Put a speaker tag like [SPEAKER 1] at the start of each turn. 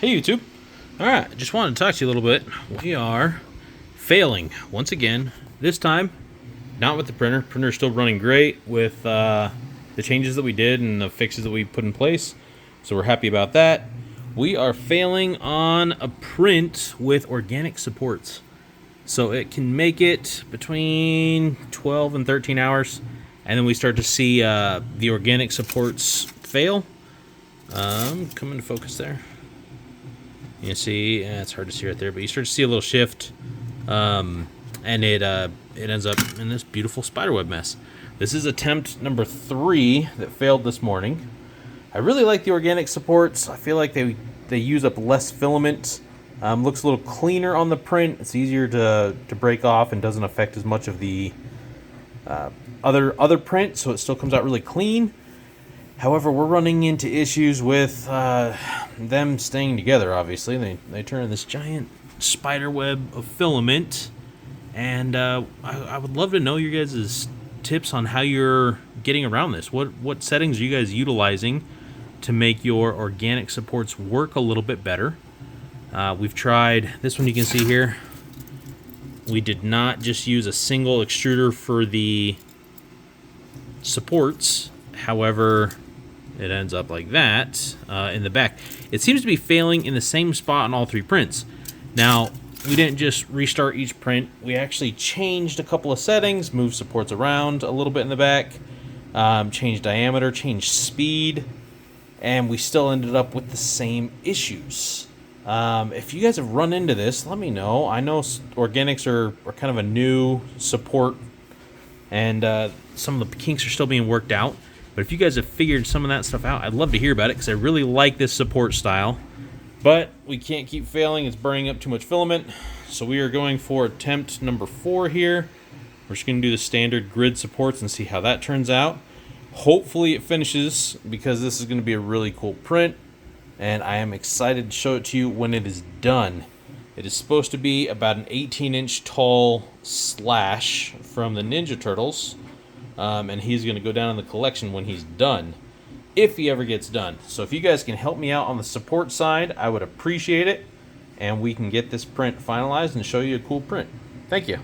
[SPEAKER 1] Hey YouTube. Alright, just wanted to talk to you a little bit. We are failing once again. This time, not with the printer. Printer's still running great with the changes that we did and the fixes that we put in place. So we're happy about that. We are failing on a print with organic supports. So it can make it between 12 and 13 hours. And then we start to see the organic supports fail. Come into focus there. You see, it's hard to see right there, but you start to see a little shift, and it ends up in this beautiful spiderweb mess. This is attempt number 3 that failed this morning. I really like the organic supports. I feel like they use up less filament. Looks a little cleaner on the print. It's easier to break off and doesn't affect as much of the other print, so it still comes out really clean. However, we're running into issues with them staying together, obviously. They turn this giant spider web of filament. And I would love to know your guys' tips on how you're getting around this. What settings are you guys utilizing to make your organic supports work a little bit better? We've tried, this one you can see here. We did not just use a single extruder for the supports. However, it ends up like that in the back. It seems to be failing in the same spot on all 3 prints. Now, we didn't just restart each print. We actually changed a couple of settings, moved supports around a little bit in the back, changed diameter, changed speed, and we still ended up with the same issues. If you guys have run into this, let me know. I know organics are kind of a new support, and some of the kinks are still being worked out. But if you guys have figured some of that stuff out, I'd love to hear about it because I really like this support style. But we can't keep failing. It's burning up too much filament. So we are going for attempt number 4 here. We're just going to do the standard grid supports and see how that turns out. Hopefully it finishes because this is going to be a really cool print. And I am excited to show it to you when it is done. It is supposed to be about an 18-inch tall Slash from the Ninja Turtles. And he's going to go down in the collection when he's done, if he ever gets done. So if you guys can help me out on the support side, I would appreciate it, and we can get this print finalized and show you a cool print. Thank you.